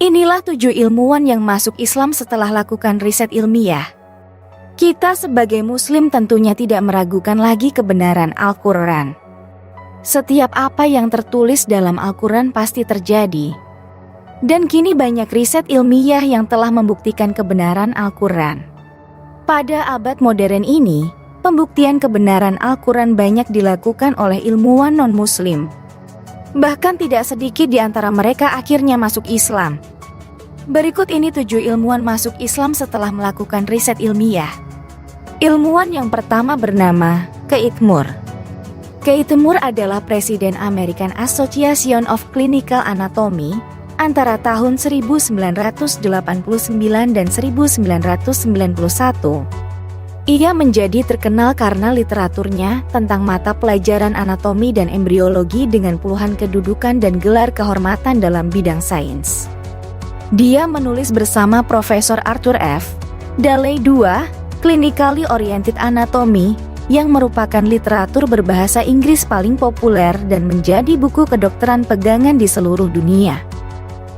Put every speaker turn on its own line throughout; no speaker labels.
Inilah 7 ilmuwan yang masuk Islam setelah lakukan riset ilmiah. Kita sebagai Muslim tentunya tidak meragukan lagi kebenaran Al-Quran. Setiap apa yang tertulis dalam Al-Quran pasti terjadi. Dan kini banyak riset ilmiah yang telah membuktikan kebenaran Al-Quran. Pada abad modern ini, pembuktian kebenaran Al-Quran banyak dilakukan oleh ilmuwan non-Muslim. Bahkan tidak sedikit di antara mereka akhirnya masuk Islam. Berikut ini 7 ilmuwan masuk Islam setelah melakukan riset ilmiah. Ilmuwan yang pertama bernama Keith Moore. Keith Moore adalah Presiden American Association of Clinical Anatomy antara tahun 1989 dan 1991. Ia menjadi terkenal karena literaturnya tentang mata pelajaran anatomi dan embriologi dengan puluhan kedudukan dan gelar kehormatan dalam bidang sains. Dia menulis bersama Profesor Arthur F. Daley II, Clinically Oriented Anatomy, yang merupakan literatur berbahasa Inggris paling populer dan menjadi buku kedokteran pegangan di seluruh dunia.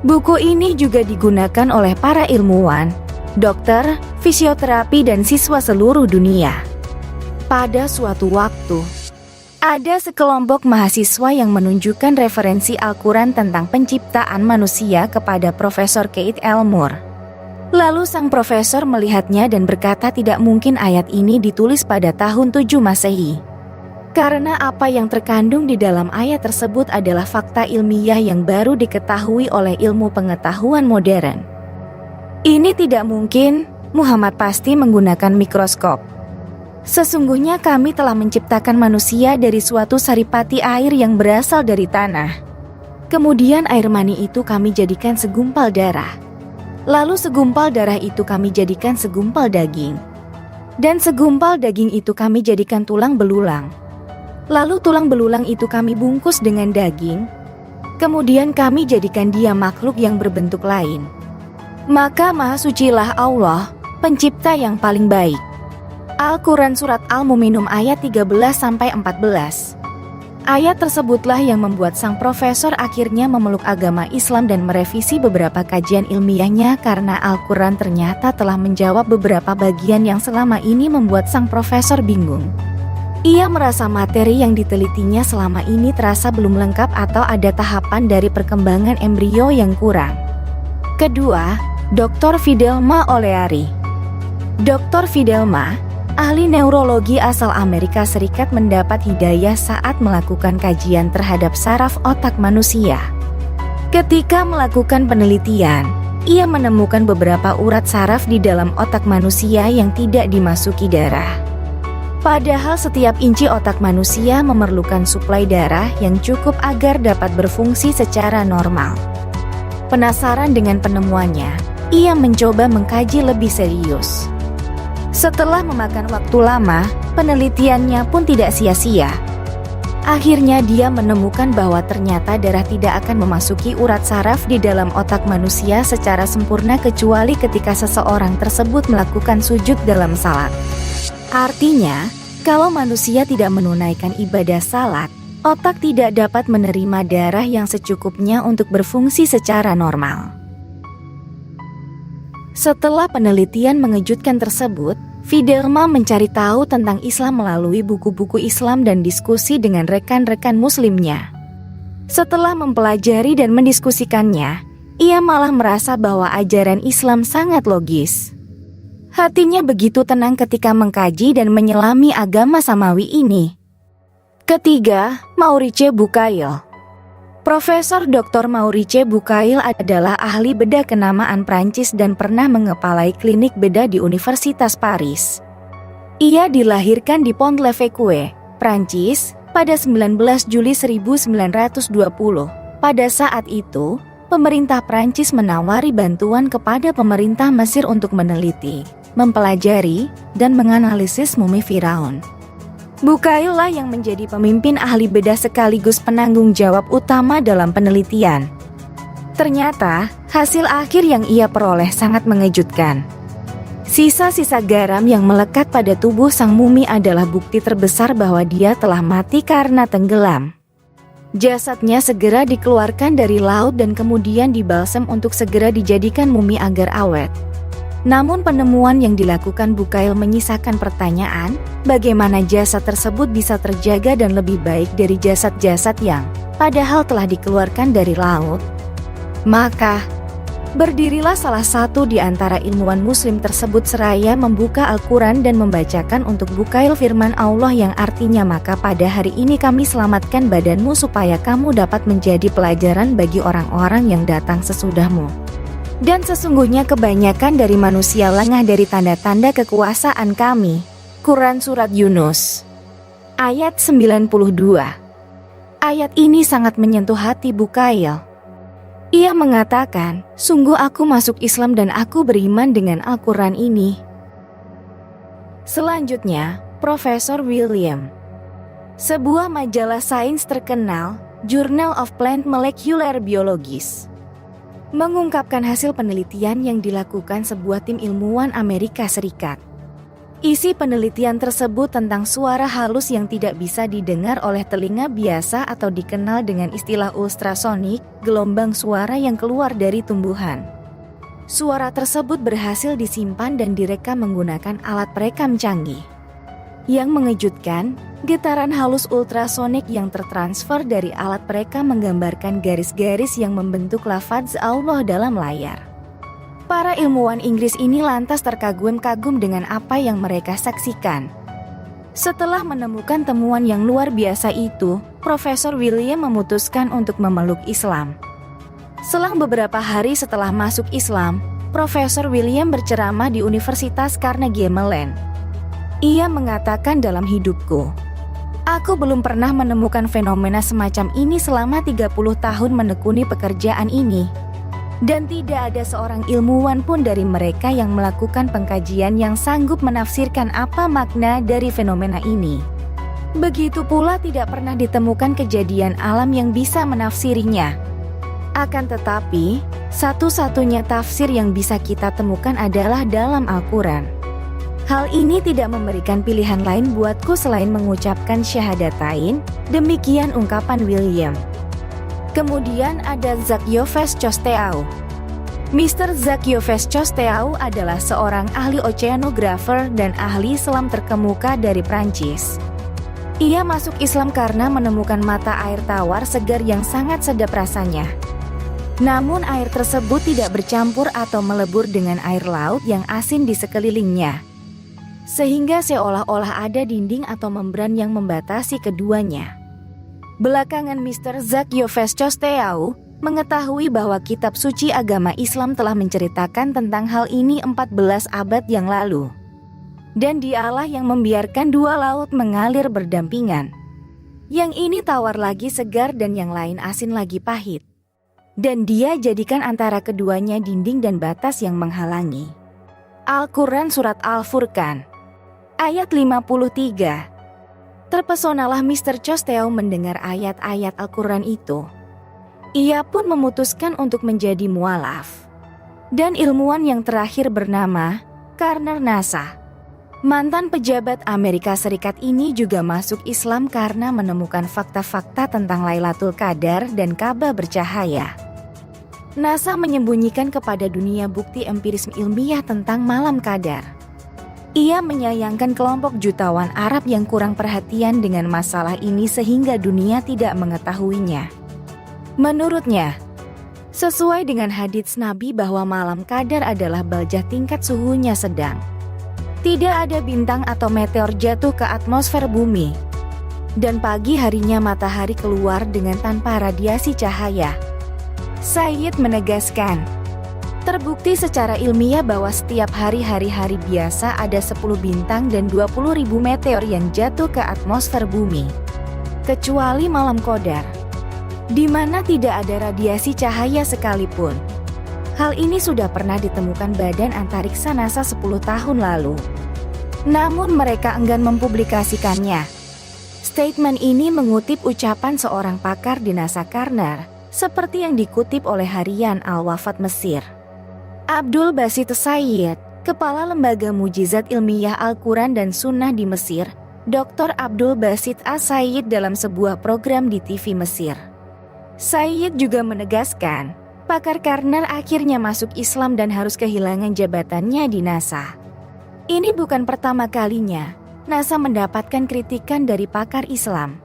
Buku ini juga digunakan oleh para ilmuwan, dokter, fisioterapi dan siswa seluruh dunia. Pada suatu waktu, ada sekelompok mahasiswa yang menunjukkan referensi Al-Quran tentang penciptaan manusia kepada Profesor Keith L. Moore. Lalu sang profesor melihatnya dan berkata tidak mungkin ayat ini ditulis pada tahun 7 Masehi. Karena apa yang terkandung di dalam ayat tersebut adalah fakta ilmiah yang baru diketahui oleh ilmu pengetahuan modern. Ini tidak mungkin, Muhammad pasti menggunakan mikroskop. Sesungguhnya kami telah menciptakan manusia dari suatu saripati air yang berasal dari tanah. Kemudian air mani itu kami jadikan segumpal darah. Lalu segumpal darah itu kami jadikan segumpal daging. Dan segumpal daging itu kami jadikan tulang belulang. Lalu tulang belulang itu kami bungkus dengan daging. Kemudian kami jadikan dia makhluk yang berbentuk lain. Maka Maha Sucilah Allah, pencipta yang paling baik. Al-Quran Surat Al-Mu'minun ayat 13-14. Ayat tersebutlah yang membuat sang profesor akhirnya memeluk agama Islam dan merevisi beberapa kajian ilmiahnya karena Al-Quran ternyata telah menjawab beberapa bagian yang selama ini membuat sang profesor bingung. Ia merasa materi yang ditelitinya selama ini terasa belum lengkap atau ada tahapan dari perkembangan embrio yang kurang. Kedua, Dr. Fidelma O'Leary. Dr. Fidelma, ahli neurologi asal Amerika Serikat, mendapat hidayah saat melakukan kajian terhadap saraf otak manusia. Ketika melakukan penelitian, ia menemukan beberapa urat saraf di dalam otak manusia yang tidak dimasuki darah. Padahal setiap inci otak manusia memerlukan suplai darah yang cukup agar dapat berfungsi secara normal. Penasaran dengan penemuannya, ia mencoba mengkaji lebih serius. Setelah memakan waktu lama, penelitiannya pun tidak sia-sia. Akhirnya dia menemukan bahwa ternyata darah tidak akan memasuki urat saraf di dalam otak manusia secara sempurna kecuali ketika seseorang tersebut melakukan sujud dalam salat. Artinya, kalau manusia tidak menunaikan ibadah salat, otak tidak dapat menerima darah yang secukupnya untuk berfungsi secara normal. Setelah penelitian mengejutkan tersebut, Fidelma mencari tahu tentang Islam melalui buku-buku Islam dan diskusi dengan rekan-rekan muslimnya. Setelah mempelajari dan mendiskusikannya, ia malah merasa bahwa ajaran Islam sangat logis. Hatinya begitu tenang ketika mengkaji dan menyelami agama samawi ini. Ketiga, Maurice Bucaille. Profesor Dr. Maurice Bucaille adalah ahli bedah kenamaan Prancis dan pernah mengepalai klinik bedah di Universitas Paris. Ia dilahirkan di Pont-l'Evêque, Prancis, pada 19 Juli 1920. Pada saat itu, pemerintah Prancis menawari bantuan kepada pemerintah Mesir untuk meneliti, mempelajari, dan menganalisis mumi Firaun. Bucaille lah yang menjadi pemimpin ahli bedah sekaligus penanggung jawab utama dalam penelitian. Ternyata, hasil akhir yang ia peroleh sangat mengejutkan. Sisa-sisa garam yang melekat pada tubuh sang mumi adalah bukti terbesar bahwa dia telah mati karena tenggelam. Jasadnya segera dikeluarkan dari laut dan kemudian dibalsem untuk segera dijadikan mumi agar awet. Namun penemuan yang dilakukan Bukail menyisakan pertanyaan, bagaimana jasad tersebut bisa terjaga dan lebih baik dari jasad-jasad yang padahal telah dikeluarkan dari laut? Maka berdirilah salah satu di antara ilmuwan muslim tersebut seraya membuka Al-Quran dan membacakan untuk Bukail firman Allah yang artinya, maka pada hari ini kami selamatkan badanmu supaya kamu dapat menjadi pelajaran bagi orang-orang yang datang sesudahmu. Dan sesungguhnya kebanyakan dari manusia lengah dari tanda-tanda kekuasaan kami. Quran Surat Yunus ayat 92. Ayat ini sangat menyentuh hati Bukail. Ia mengatakan, sungguh aku masuk Islam dan aku beriman dengan Al-Quran ini. Selanjutnya, Profesor William. Sebuah majalah sains terkenal, Journal of Plant Molecular Biologies, mengungkapkan hasil penelitian yang dilakukan sebuah tim ilmuwan Amerika Serikat. Isi penelitian tersebut tentang suara halus yang tidak bisa didengar oleh telinga biasa atau dikenal dengan istilah ultrasonik, gelombang suara yang keluar dari tumbuhan. Suara tersebut berhasil disimpan dan direkam menggunakan alat perekam canggih. Yang mengejutkan, getaran halus ultrasonik yang tertransfer dari alat perekam menggambarkan garis-garis yang membentuk lafaz Allah dalam layar. Para ilmuwan Inggris ini lantas terkagum-kagum dengan apa yang mereka saksikan. Setelah menemukan temuan yang luar biasa itu, Profesor William memutuskan untuk memeluk Islam. Selang beberapa hari setelah masuk Islam, Profesor William berceramah di Universitas Carnegie Mellon. Ia mengatakan, dalam hidupku, aku belum pernah menemukan fenomena semacam ini selama 30 tahun menekuni pekerjaan ini. Dan tidak ada seorang ilmuwan pun dari mereka yang melakukan pengkajian yang sanggup menafsirkan apa makna dari fenomena ini. Begitu pula tidak pernah ditemukan kejadian alam yang bisa menafsirinya. Akan tetapi, satu-satunya tafsir yang bisa kita temukan adalah dalam Al-Quran. Hal ini tidak memberikan pilihan lain buatku selain mengucapkan syahadatain, demikian ungkapan William. Kemudian ada Jacques Cousteau. Mr. Jacques Cousteau adalah seorang ahli oceanografer dan ahli selam terkemuka dari Prancis. Ia masuk Islam karena menemukan mata air tawar segar yang sangat sedap rasanya. Namun air tersebut tidak bercampur atau melebur dengan air laut yang asin di sekelilingnya. Sehingga seolah-olah ada dinding atau membran yang membatasi keduanya. Belakangan Mr. Jacques Cousteau mengetahui bahwa kitab suci agama Islam telah menceritakan tentang hal ini 14 abad yang lalu. Dan dialah yang membiarkan dua laut mengalir berdampingan. Yang ini tawar lagi segar dan yang lain asin lagi pahit. Dan dia jadikan antara keduanya dinding dan batas yang menghalangi. Al-Quran Surat Al-Furqan ayat 53. Terpesonalah Mr. Cousteau mendengar ayat-ayat Al-Quran itu. Ia pun memutuskan untuk menjadi mualaf. Dan ilmuwan yang terakhir bernama Karner NASA, mantan pejabat Amerika Serikat ini juga masuk Islam karena menemukan fakta-fakta tentang Lailatul Qadar dan Ka'bah bercahaya. NASA menyembunyikan kepada dunia bukti empiris ilmiah tentang malam Qadar. Ia menyayangkan kelompok jutawan Arab yang kurang perhatian dengan masalah ini sehingga dunia tidak mengetahuinya. Menurutnya, sesuai dengan hadits Nabi bahwa malam Qadar adalah baljah tingkat suhunya sedang. Tidak ada bintang atau meteor jatuh ke atmosfer bumi. Dan pagi harinya matahari keluar dengan tanpa radiasi cahaya. Sayyid menegaskan, terbukti secara ilmiah bahwa setiap hari-hari biasa ada 10 bintang dan 20.000 meteor yang jatuh ke atmosfer bumi. Kecuali malam Qadar, di mana tidak ada radiasi cahaya sekalipun. Hal ini sudah pernah ditemukan Badan Antariksa NASA 10 tahun lalu. Namun mereka enggan mempublikasikannya. Statement ini mengutip ucapan seorang pakar di NASA Karner, seperti yang dikutip oleh harian Al-Wafat Mesir. Abdul Basit Sayyid, Kepala Lembaga Mujizat Ilmiah Al-Quran dan Sunnah di Mesir, Dr. Abdul Basit As-Said dalam sebuah program di TV Mesir. Said juga menegaskan, pakar Karner akhirnya masuk Islam dan harus kehilangan jabatannya di NASA. Ini bukan pertama kalinya NASA mendapatkan kritikan dari pakar Islam.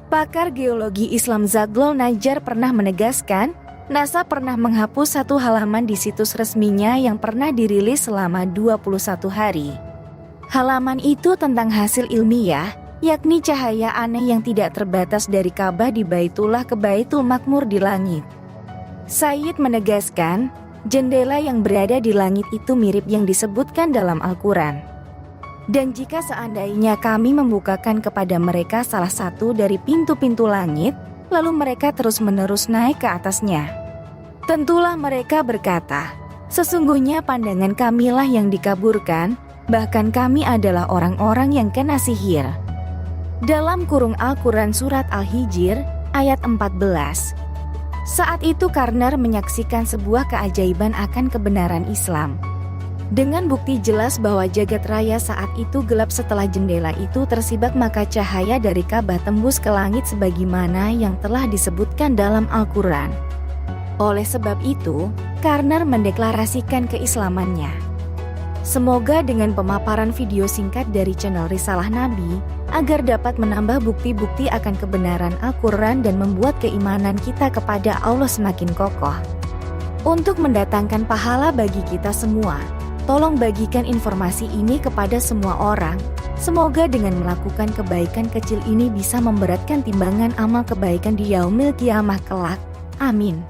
Pakar geologi Islam Zaglol Najjar pernah menegaskan, NASA pernah menghapus satu halaman di situs resminya yang pernah dirilis selama 21 hari. Halaman itu tentang hasil ilmiah, yakni cahaya aneh yang tidak terbatas dari Ka'bah di Baitullah ke Baitul Makmur di langit. Said menegaskan, jendela yang berada di langit itu mirip yang disebutkan dalam Al-Quran. Dan jika seandainya kami membukakan kepada mereka salah satu dari pintu-pintu langit, lalu mereka terus-menerus naik ke atasnya, tentulah mereka berkata, sesungguhnya pandangan kamilah yang dikaburkan, bahkan kami adalah orang-orang yang kena sihir. Dalam kurung Al-Quran Surat Al-Hijr, ayat 14. Saat itu Karner menyaksikan sebuah keajaiban akan kebenaran Islam. Dengan bukti jelas bahwa jagat raya saat itu gelap setelah jendela itu tersibak, maka cahaya dari Ka'bah tembus ke langit sebagaimana yang telah disebutkan dalam Al-Quran. Oleh sebab itu, Karner mendeklarasikan keislamannya. Semoga dengan pemaparan video singkat dari channel Risalah Nabi, agar dapat menambah bukti-bukti akan kebenaran Al-Quran dan membuat keimanan kita kepada Allah semakin kokoh. Untuk mendatangkan pahala bagi kita semua, tolong bagikan informasi ini kepada semua orang. Semoga dengan melakukan kebaikan kecil ini bisa memberatkan timbangan amal kebaikan di yaumil kiamah kelak. Amin.